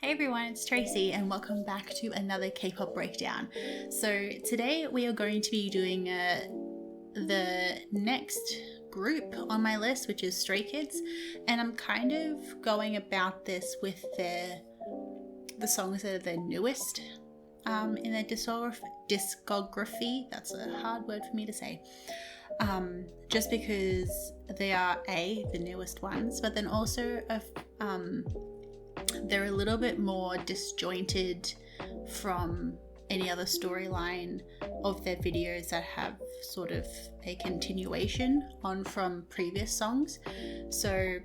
Hey everyone, it's Tracy and welcome back to another K-pop breakdown. So today we are going to be doing the next group on my list, which is Stray Kids, and I'm kind of going about this with the songs that are the newest in their discography. That's a hard word for me to say. Just because they are the newest ones, but then also they're a little bit more disjointed from any other storyline of their videos that have sort of a continuation on from previous songs. So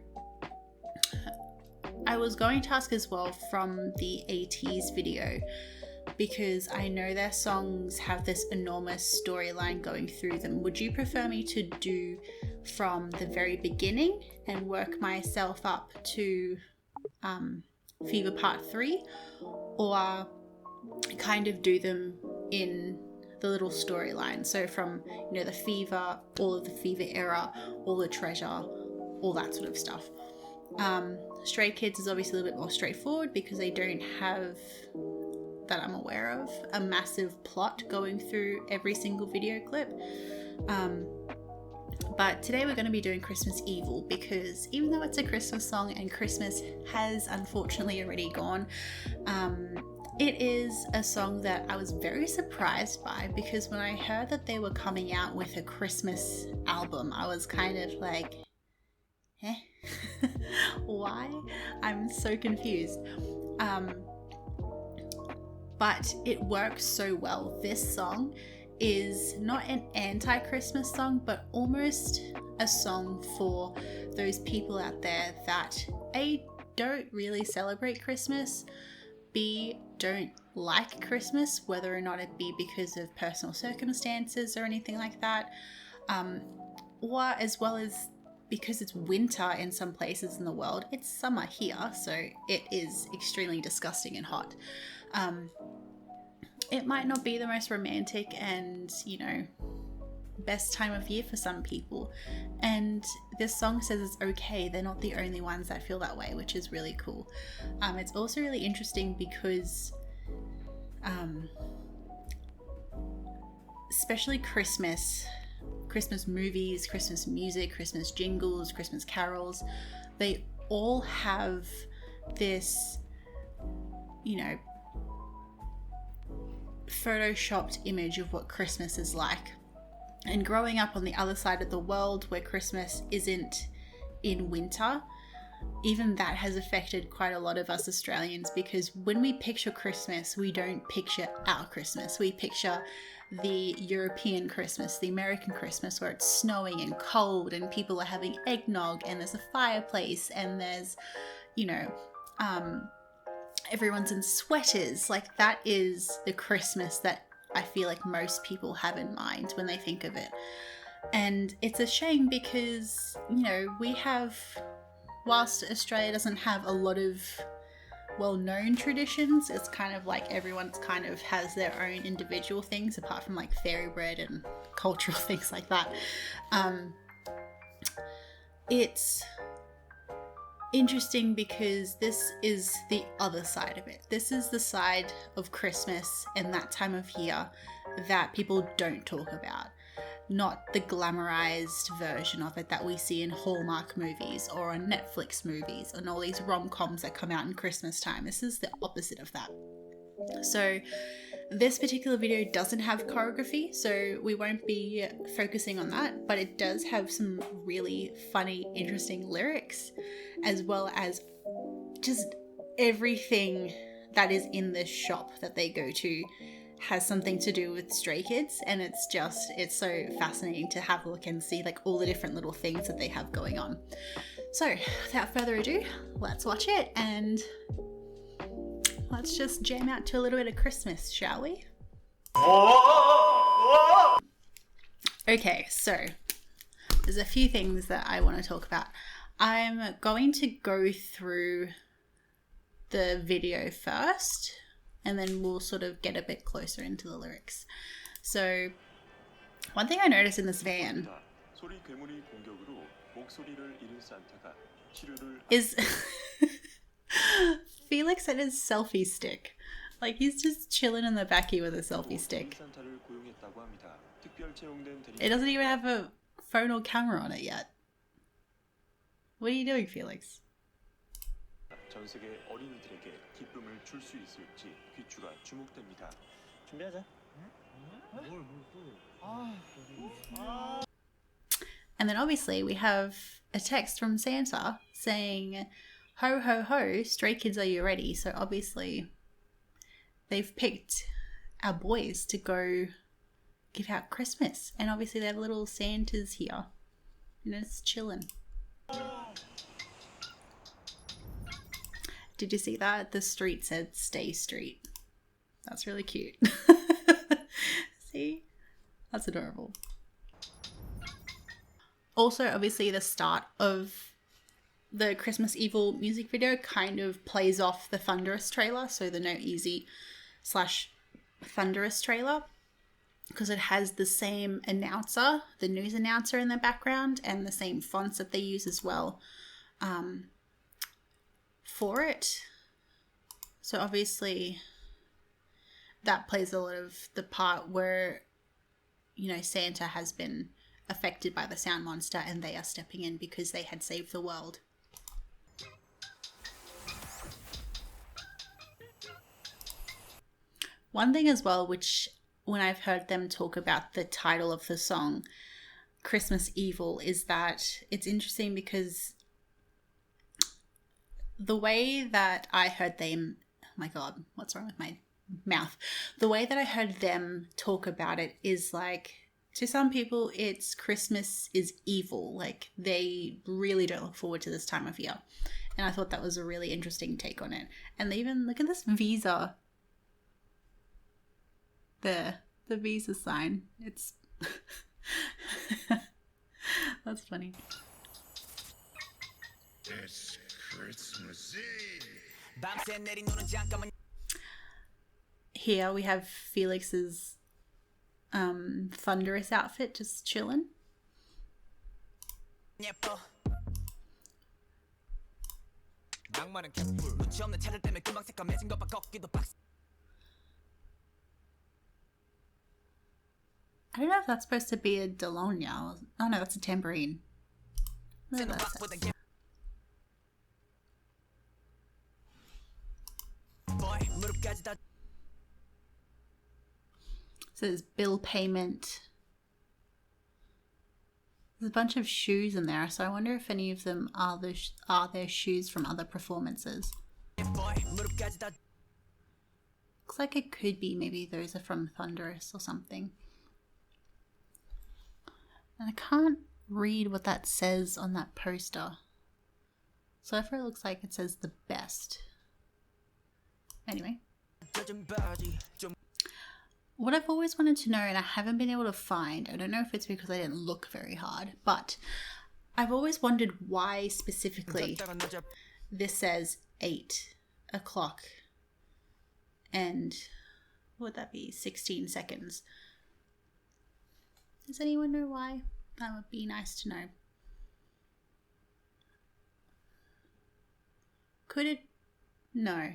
I was going to ask as well from the 80s video, because I know their songs have this enormous storyline going through them. Would you prefer me to do from the very beginning and work myself up to Fever Part 3, or kind of do them in the little storyline? So from, the Fever, all of the Fever era, all the Treasure, all that sort of stuff. Stray Kids is obviously a little bit more straightforward because they don't have, that I'm aware of, a massive plot going through every single video clip. But today we're going to be doing Christmas Evel, because even though it's a Christmas song and Christmas has unfortunately already gone, it is a song that I was very surprised by, because when I heard that they were coming out with a Christmas album, I was kind of like, why? I'm so confused. But it works so well. This song is not an anti-Christmas song, but almost a song for those people out there that A, don't really celebrate Christmas, B, don't like Christmas, whether or not it be because of personal circumstances or anything like that, or as well as because it's winter in some places in the world. It's summer here, so it is extremely disgusting and hot. It might not be the most romantic and, best time of year for some people. And this song says it's okay. They're not the only ones that feel that way, which is really cool. It's also really interesting because especially Christmas movies, Christmas music, Christmas jingles, Christmas carols, they all have this, photoshopped image of what Christmas is like. And growing up on the other side of the world where Christmas isn't in winter, even that has affected quite a lot of us Australians, because when we picture Christmas, we don't picture our Christmas. We picture the European Christmas, the American Christmas, where it's snowing and cold and people are having eggnog and there's a fireplace and there's, everyone's in sweaters. Like, that is the Christmas that I feel like most people have in mind when they think of it. And it's a shame because, we have, whilst Australia doesn't have a lot of well-known traditions, it's kind of like everyone's kind of has their own individual things, apart from like fairy bread and cultural things like that. It's interesting because this is the other side of it. This is the side of Christmas and that time of year that people don't talk about. Not the glamorized version of it that we see in Hallmark movies or on Netflix movies and all these rom-coms that come out in Christmas time. This is the opposite of that. So this particular video doesn't have choreography, so we won't be focusing on that, but it does have some really funny, interesting lyrics, as well as just everything that is in this shop that they go to has something to do with Stray Kids, and it's so fascinating to have a look and see like all the different little things that they have going on. So without further ado, let's watch it and let's just jam out to a little bit of Christmas, shall we? Okay, so there's a few things that I want to talk about. I'm going to go through the video first, and then we'll sort of get a bit closer into the lyrics. So one thing I noticed in this van is Felix and his selfie stick. Like, he's just chilling in the back here with a selfie stick. It doesn't even have a phone or camera on it yet. What are you doing, Felix? And then obviously we have a text from Santa saying, "Ho ho ho, stray kids, are you ready?" So obviously they've picked our boys to go give out Christmas. And obviously they have little Santas here. And it's chilling. Did you see that? The street said "Stay Street." That's really cute. See? That's adorable. Also, obviously, the start of the Christmas Evil music video kind of plays off the Thunderous trailer. So the No Easy / Thunderous trailer. Because it has the same announcer, the news announcer in the background, and the same fonts that they use as well for it. So obviously that plays a lot of the part where, you know, Santa has been affected by the sound monster and they are stepping in because they had saved the world. One thing as well, which when I've heard them talk about the title of the song, Christmas Evil, is that it's interesting because the way that I heard them, oh my God, what's wrong with my mouth? The way that I heard them talk about it is like, to some people, it's Christmas is evil. Like, they really don't look forward to this time of year. And I thought that was a really interesting take on it. And they even, look at this visa. There, the visa sign. It's... That's funny. It's Christmas Eve. Here we have Felix's Thunderous outfit, just chilling. I don't know if that's supposed to be a Delonia. Oh no, that's a tambourine. What does that say? It says bill payment. There's a bunch of shoes in there, so I wonder if any of them are their shoes from other performances. Looks like it could be, maybe those are from Thunderous or something. And I can't read what that says on that poster. So far it looks like it says the best. Anyway. What I've always wanted to know, and I haven't been able to find, I don't know if it's because I didn't look very hard, but I've always wondered why specifically this says 8 o'clock and what would that be, 16 seconds. Does anyone know why? That would be nice to know. Could it? No.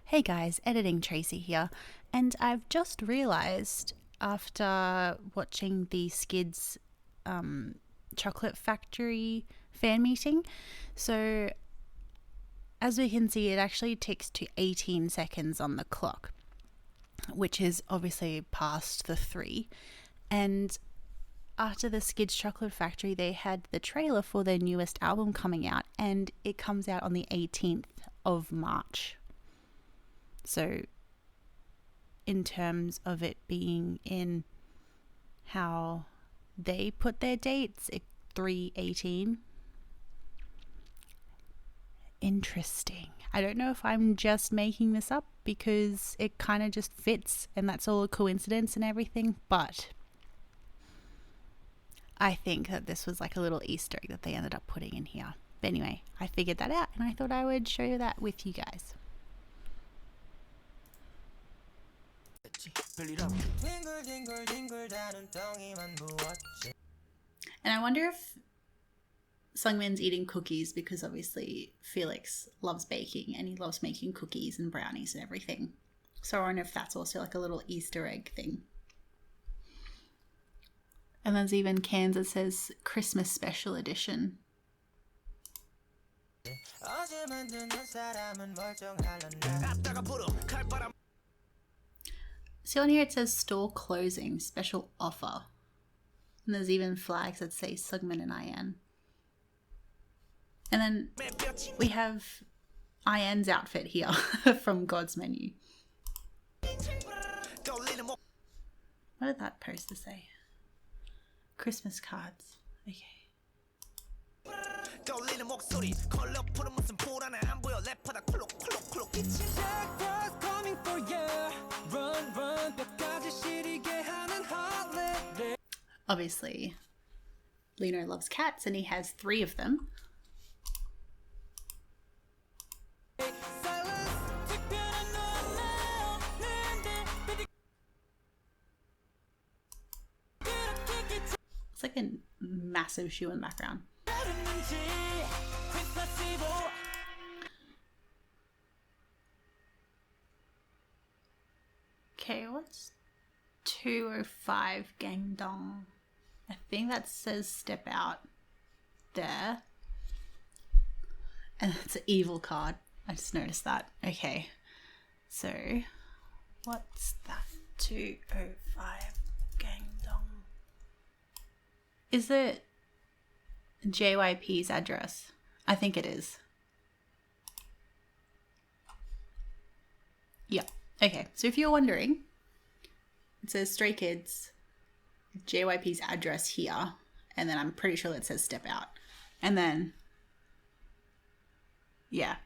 Hey guys, Editing Tracy here, and I've just realised after watching the Skids Chocolate Factory fan meeting, so as we can see it actually ticks to 18 seconds on the clock, which is obviously past the 3, and after the Skids Chocolate Factory they had the trailer for their newest album coming out, and it comes out on the 18th of March. So in terms of it being in how they put their dates, 3/18. Interesting. I don't know if I'm just making this up because it kind of just fits and that's all a coincidence and everything, but I think that this was like a little Easter egg that they ended up putting in here. But anyway, I figured that out and I thought I would show you that with you guys. And I wonder if Seungmin's eating cookies because obviously Felix loves baking and he loves making cookies and brownies and everything. So I wonder if that's also like a little Easter egg thing. And there's even cans that says Christmas Special Edition. See on here it says store closing, special offer. And there's even flags that say Seungmin and IN. And then we have IN's outfit here from God's Menu. What did that poster say? Christmas cards. Okay. Obviously, Lino loves cats and he has 3 of them. It's like a massive shoe in the background. Okay, what's 205 Gangdong? I think that says step out there. And it's an Evel card. I just noticed that. Okay. So, what's that? 205 Gangdong. Is it JYP's address? I think it is. Yeah. Okay. So if you're wondering, it says Stray Kids, JYP's address here, and then I'm pretty sure it says step out. And then, yeah.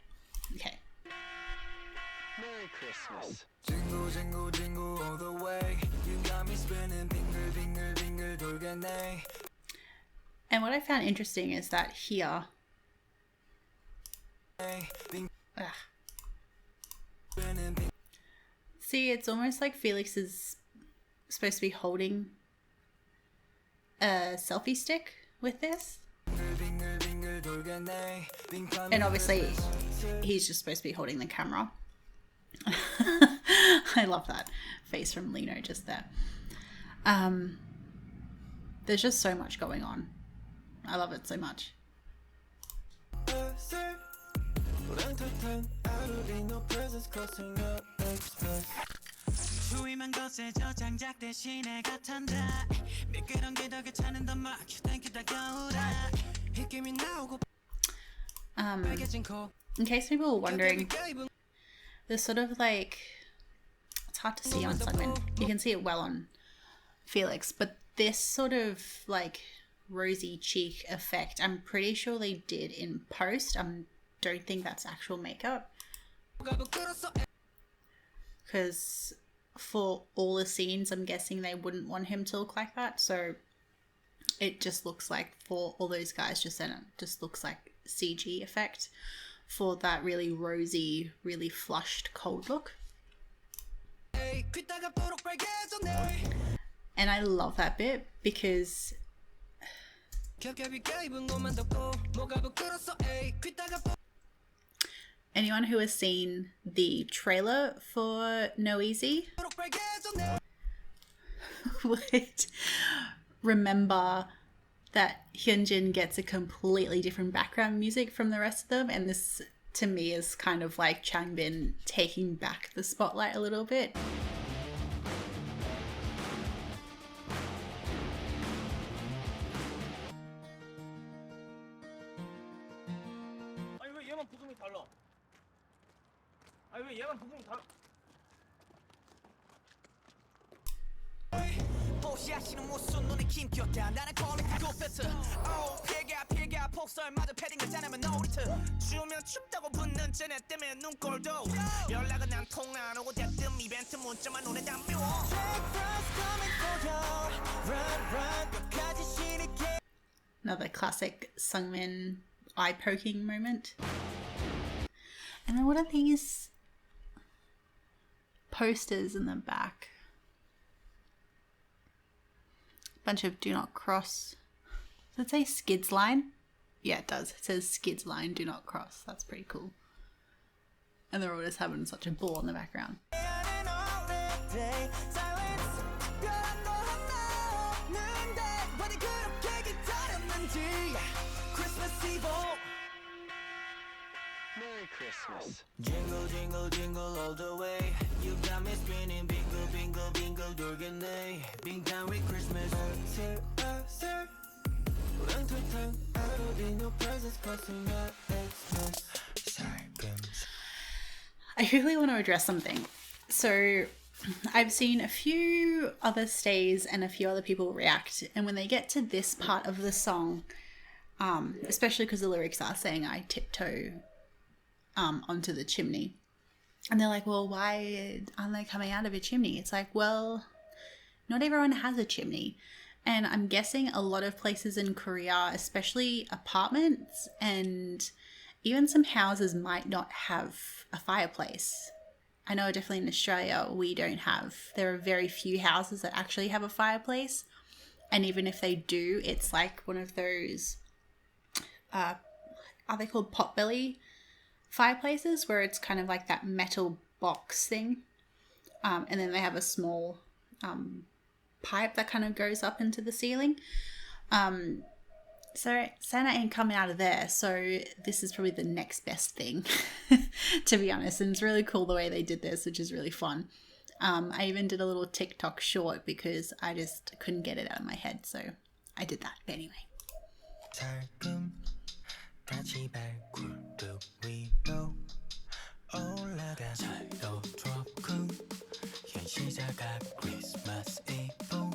Okay. Merry Christmas. Jingle, jingle, jingle all the way. You got me spinning, bingle, bingle, bingle, 돌겠네. And what I found interesting is that here, see, it's almost like Felix is supposed to be holding a selfie stick with this. And obviously, he's just supposed to be holding the camera. I love that face from Lino just there. There's just so much going on. I love it so much. In case people were wondering, there's sort of like, it's hard to see on Seungmin. You can see it well on Felix, but this sort of like rosy cheek effect, I'm pretty sure they did in post. Don't think that's actual makeup, because for all the scenes I'm guessing they wouldn't want him to look like that, so it just looks like, for all those guys just then, it just looks like CG effect for that really rosy, really flushed cold look. And I love that bit because anyone who has seen the trailer for No Easy would remember that Hyunjin gets a completely different background music from the rest of them, and this to me is kind of like Changbin taking back the spotlight a little bit. Another classic Seungmin eye-poking moment. And then what are these posters in the back? Bunch of do not cross. Does it say skids line? Yeah, it does. It says skids line, do not cross. That's pretty cool. And they're all just having such a ball in the background. Merry Christmas. Jingle, jingle, jingle all the way. You got me spinning, bingle, bingle, bingle, 돌겠네. Big time with Christmas. Sir, 랑투탕, I don't need no presents, cause I'm not Xmas. I really want to address something. So I've seen a few other stays and a few other people react, and when they get to this part of the song, especially because the lyrics are saying I tiptoe onto the chimney, and they're like, well, why aren't they coming out of a chimney? It's like, well, not everyone has a chimney, and I'm guessing a lot of places in Korea, especially apartments and even some houses, might not have a fireplace. I know definitely in Australia there are very few houses that actually have a fireplace, and even if they do, it's like one of those are they called potbelly fireplaces, where it's kind of like that metal box thing, and then they have a small pipe that kind of goes up into the ceiling. So Santa ain't coming out of there, so this is probably the next best thing, to be honest. And it's really cool the way they did this, which is really fun. I even did a little TikTok short because I just couldn't get it out of my head, so I did that. But anyway. 같이 발굴도 위로 올라가 잘도 좋고 현시자가 크리스마스 이브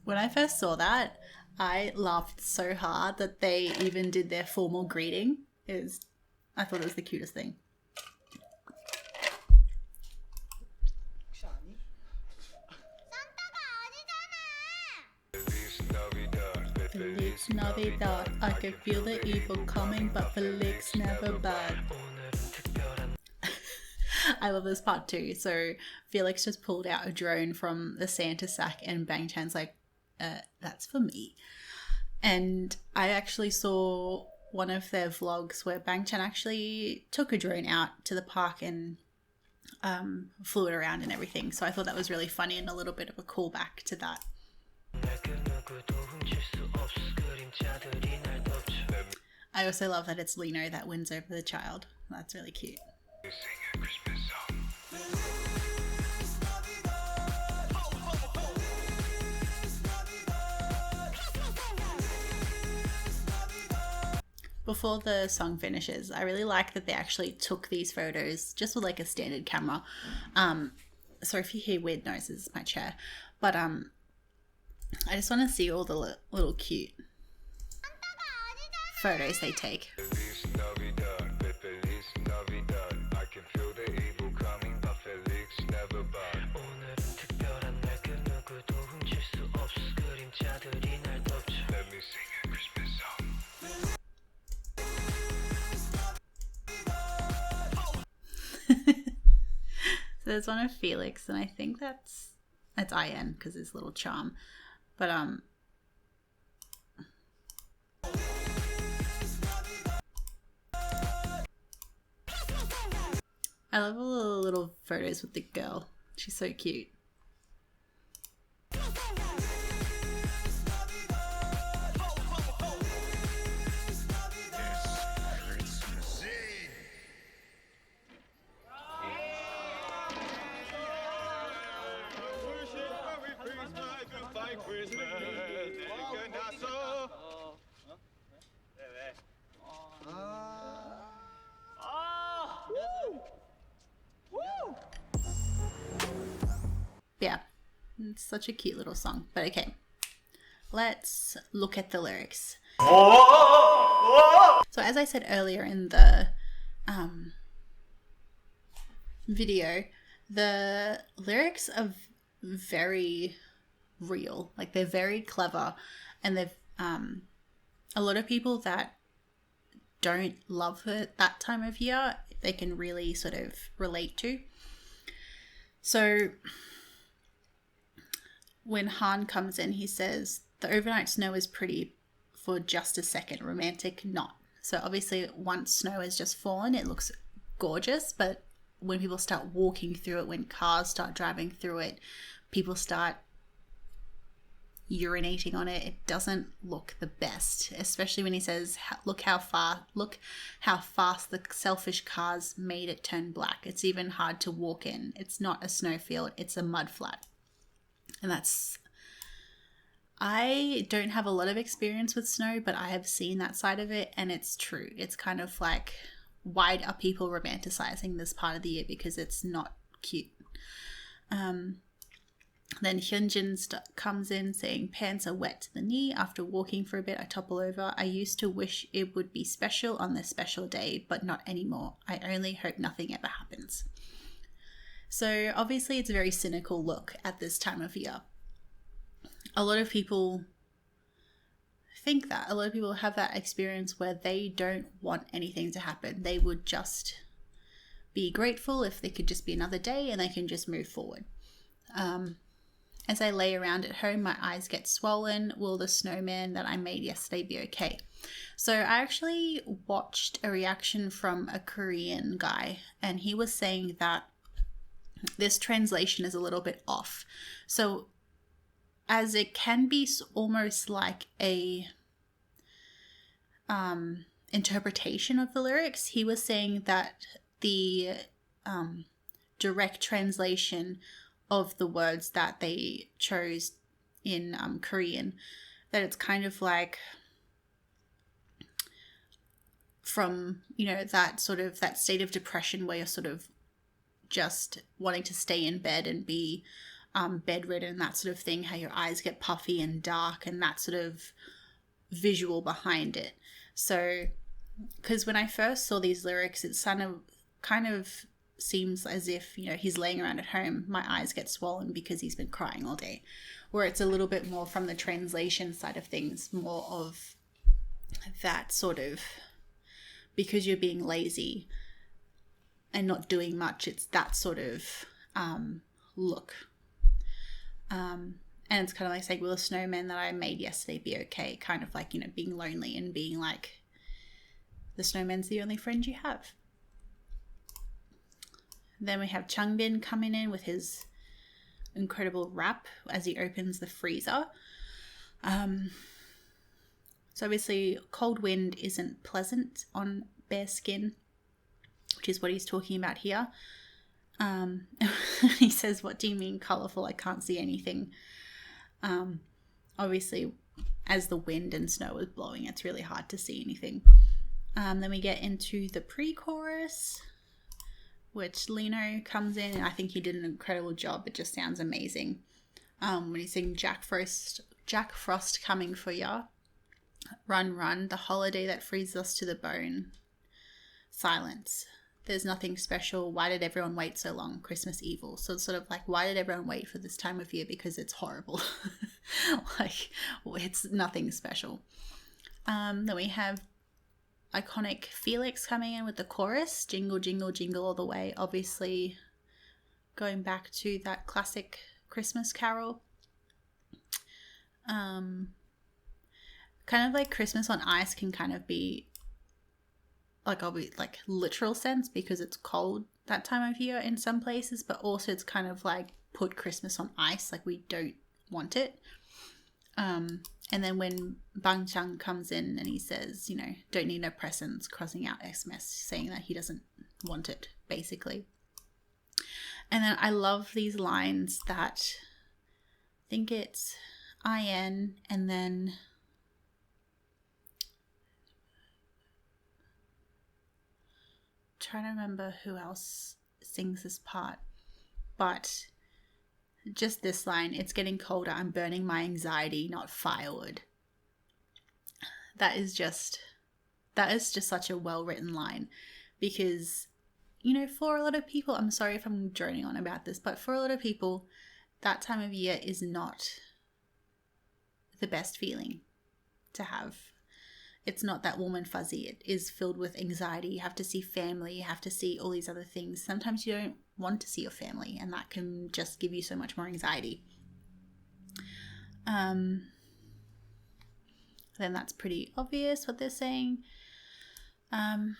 When I first saw that, I laughed so hard that they even did their formal greeting. I thought it was the cutest thing. Felix Navidad, I can feel the evil coming, but Felix never bad. I love this part too. So Felix just pulled out a drone from the Santa sack, and Bangtan's like, that's for me. And I actually saw one of their vlogs where Bangtan actually took a drone out to the park and flew it around and everything. So I thought that was really funny and a little bit of a callback to that. I also love that it's Lino that wins over the child. That's really cute. Before the song finishes, I really like that they actually took these photos just with like a standard camera. So if you hear weird noises, it's my chair. But I just want to see all the little cute photos they take. So there's one of Felix, and I think that's IN because it's a little charm. But I love all the little photos with the girl. She's so cute. Yeah, it's such a cute little song. But okay, let's look at the lyrics. So as I said earlier in the video, the lyrics are very real. Like, they're very clever, and they've a lot of people that don't love it that time of year, they can really sort of relate to. So when Han comes in, he says, the overnight snow is pretty for just a second, romantic not. So obviously once snow has just fallen, it looks gorgeous, but when people start walking through it, when cars start driving through it, people start urinating on it, it doesn't look the best, especially when he says, look how fast the selfish cars made it turn black. It's even hard to walk in. It's not a snowfield, it's a mud flat. And I don't have a lot of experience with snow, but I have seen that side of it, and it's true. It's kind of like, why are people romanticizing this part of the year? Because it's not cute. Then Hyunjin comes in saying, pants are wet to the knee. After walking for a bit, I topple over. I used to wish it would be special on this special day, but not anymore. I only hope nothing ever happens. So obviously it's a very cynical look at this time of year. A lot of people think that. A lot of people have that experience where they don't want anything to happen. They would just be grateful if they could just be another day and they can just move forward. As I lay around at home, my eyes get swollen. Will the snowman that I made yesterday be okay? So I actually watched a reaction from a Korean guy, and he was saying that this translation is a little bit off. So as it can be almost like a interpretation of the lyrics, he was saying that the direct translation of the words that they chose in Korean, that it's kind of like from, that sort of that state of depression where you're sort of just wanting to stay in bed and be bedridden, that sort of thing, how your eyes get puffy and dark, and that sort of visual behind it. So, because when I first saw these lyrics, it kind of seems as if, he's laying around at home, my eyes get swollen because he's been crying all day. Where it's a little bit more from the translation side of things, more of that sort of, because you're being lazy and not doing much, it's that sort of look. And it's kind of like saying, will the snowman that I made yesterday be okay? Kind of like, being lonely and being like, the snowman's the only friend you have. Then we have Changbin coming in with his incredible rap as he opens the freezer. So obviously cold wind isn't pleasant on bare skin, which is what he's talking about here. He says, what do you mean colourful? I can't see anything. Obviously, as the wind and snow is blowing, it's really hard to see anything. Then we get into the pre-chorus, which Lino comes in, and I think he did an incredible job. It just sounds amazing. When he's singing Jack Frost coming for ya. Run, run, the holiday that freezes us to the bone. Silence. There's nothing special. Why did everyone wait so long? Christmas evil. So it's sort of like, why did everyone wait for this time of year? Because it's horrible. Like, it's nothing special. Then we have iconic Felix coming in with the chorus. Jingle, jingle, jingle all the way. Obviously going back to that classic Christmas carol. Kind of like Christmas on Ice can kind of be like literal sense because it's cold that time of year in some places, but also it's kind of like put Christmas on ice, like we don't want it. And then when Bang Chang comes in and he says, don't need no presents, crossing out Xmas, saying that he doesn't want it, basically. And then I love these lines that I think it's IN and then trying to remember who else sings this part, but just this line, it's getting colder, I'm burning my anxiety, not firewood. That is just such a well-written line because, for a lot of people, I'm sorry if I'm droning on about this, but for a lot of people, that time of year is not the best feeling to have. It's not that warm and fuzzy. It is filled with anxiety. You have to see family. You have to see all these other things. Sometimes you don't want to see your family, and that can just give you so much more anxiety. Then that's pretty obvious what they're saying. Then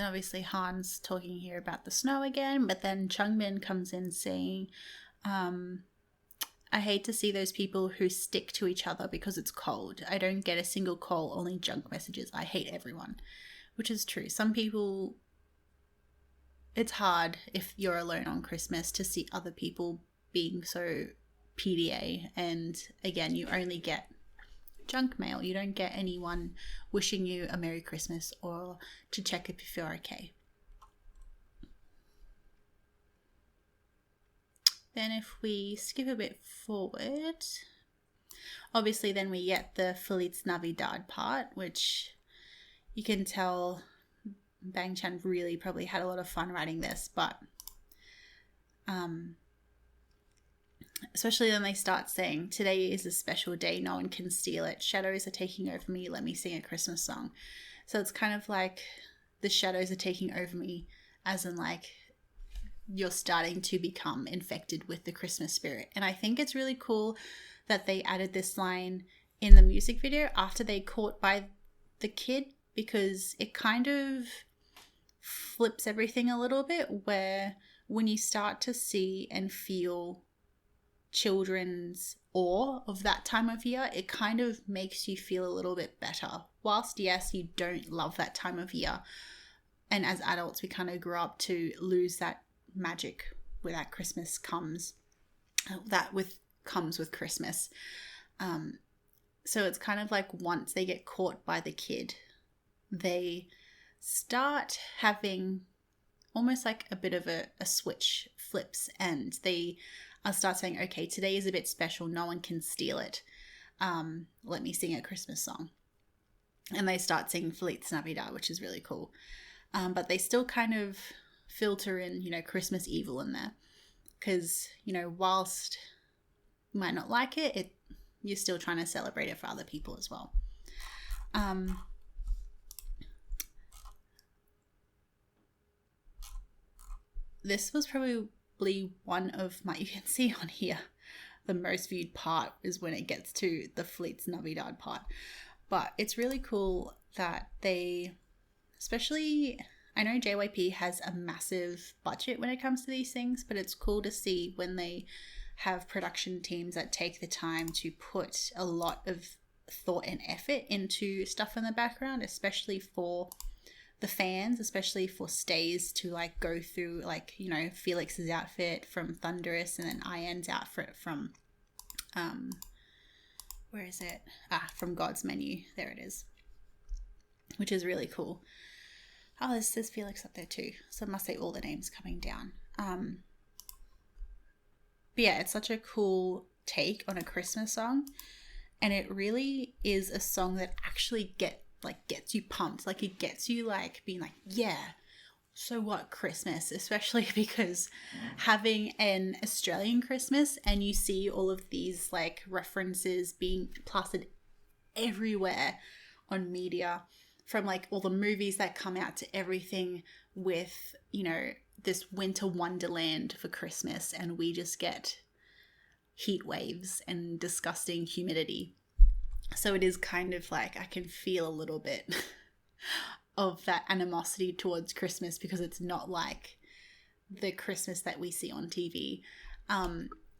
obviously Han's talking here about the snow again, but then Changbin comes in saying, I hate to see those people who stick to each other because it's cold. I don't get a single call, only junk messages. I hate everyone. Which is true. Some people, it's hard if you're alone on Christmas to see other people being so PDA. And again, you only get junk mail. You don't get anyone wishing you a Merry Christmas or to check if you're okay. Then if we skip a bit forward, obviously then we get the Feliz Navidad part, which you can tell Bang Chan really probably had a lot of fun writing this, but especially when they start saying, today is a special day, no one can steal it. Shadows are taking over me, let me sing a Christmas song. So it's kind of like the shadows are taking over me, as in like you're starting to become infected with the Christmas spirit. And I think it's really cool that they added this line in the music video after they caught by the kid, because it kind of flips everything a little bit, where when you start to see and feel children's awe of that time of year, it kind of makes you feel a little bit better. Whilst yes, you don't love that time of year, and as adults we kind of grow up to lose that magic where that Christmas comes, comes with Christmas. So it's kind of like once they get caught by the kid, they start having almost like a bit of a switch flips, and they start saying, okay, today is a bit special, no one can steal it, let me sing a Christmas song. And they start singing Feliz Navidad, which is really cool. But they still kind of filter in, Christmas evil in there, because, whilst you might not like it, you're still trying to celebrate it for other people as well. This was probably one of my, you can see on here, the most viewed part is when it gets to the Feliz Navidad part. But it's really cool that they, especially, I know JYP has a massive budget when it comes to these things, but it's cool to see when they have production teams that take the time to put a lot of thought and effort into stuff in the background, especially for the fans, especially for stays to like go through, like, Felix's outfit from Thunderous, and then Ian's outfit from where is it? From God's Menu. There it is. Which is really cool. Oh, there's Felix up there too. So it must say all the names coming down. But yeah, it's such a cool take on a Christmas song. And it really is a song that actually gets you pumped. Like, it gets you like being like, yeah, so what, Christmas? Especially because having an Australian Christmas and you see all of these like references being plastered everywhere on media, from like all the movies that come out to everything with, this winter wonderland for Christmas, and we just get heat waves and disgusting humidity. So it is kind of like I can feel a little bit of that animosity towards Christmas, because it's not like the Christmas that we see on TV.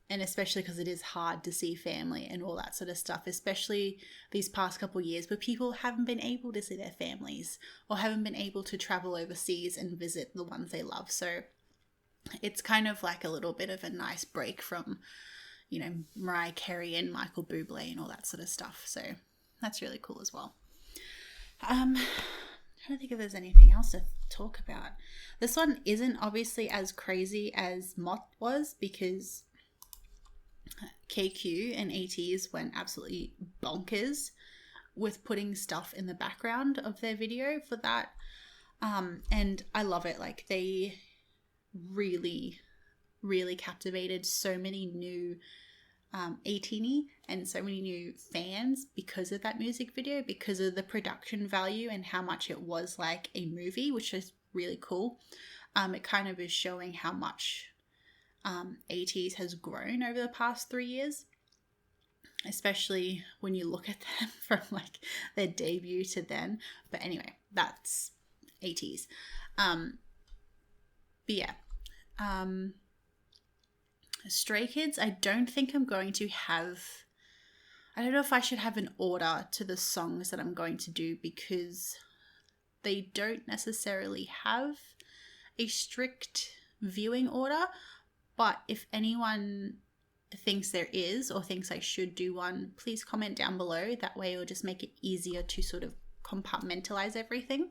And especially because it is hard to see family and all that sort of stuff, especially these past couple of years where people haven't been able to see their families or haven't been able to travel overseas and visit the ones they love. So it's kind of like a little bit of a nice break from, Mariah Carey and Michael Bublé and all that sort of stuff. So that's really cool as well. I don't think if there's anything else to talk about. This one isn't obviously as crazy as Mott was, because KQ and ATEEZ went absolutely bonkers with putting stuff in the background of their video for that. And I love it. Like, they really, really captivated so many new 18 and so many new fans because of that music video, because of the production value and how much it was like a movie, which is really cool. It kind of is showing how much ATEEZ has grown over the past 3 years, especially when you look at them from like their debut to then. But anyway, that's ATEEZ. But yeah, Stray Kids, I don't think I'm going to have, I don't know if I should have an order to the songs that I'm going to do, because they don't necessarily have a strict viewing order. But if anyone thinks there is, or thinks I should do one, please comment down below. That way it'll just make it easier to sort of compartmentalize everything.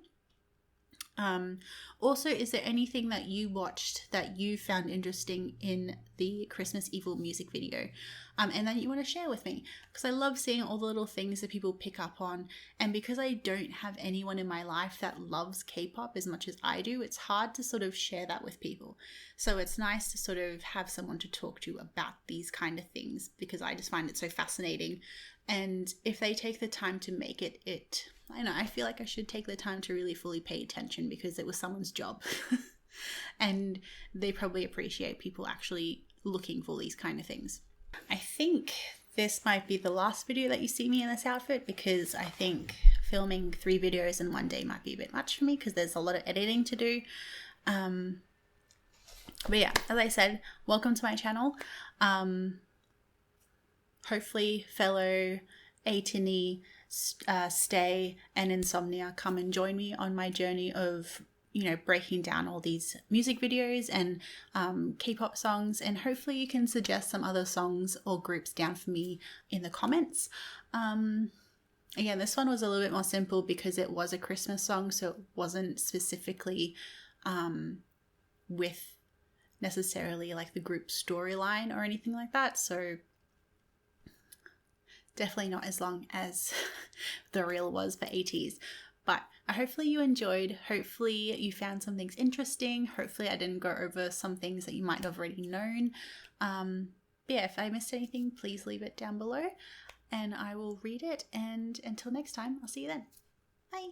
Also, is there anything that you watched that you found interesting in the Christmas Evel music video, and that you want to share with me? Because I love seeing all the little things that people pick up on, and because I don't have anyone in my life that loves K-pop as much as I do, it's hard to sort of share that with people. So it's nice to sort of have someone to talk to about these kind of things, because I just find it so fascinating. And if they take the time to make it, I know, I feel like I should take the time to really fully pay attention, because it was someone's job. And they probably appreciate people actually looking for these kind of things. I think this might be the last video that you see me in this outfit, because I think filming 3 videos in one day might be a bit much for me, because there's a lot of editing to do. But yeah, as I said, welcome to my channel. Hopefully fellow ATEEZ, Stay and Insomnia come and join me on my journey of, you know, breaking down all these music videos and K-pop songs, and hopefully you can suggest some other songs or groups down for me in the comments. Again, this one was a little bit more simple because it was a Christmas song, so it wasn't specifically with necessarily like the group storyline or anything like that, so definitely not as long as the reel was for ATEEZ. But hopefully you enjoyed. Hopefully you found some things interesting. Hopefully I didn't go over some things that you might have already known. But yeah, if I missed anything, please leave it down below and I will read it. And until next time, I'll see you then. Bye.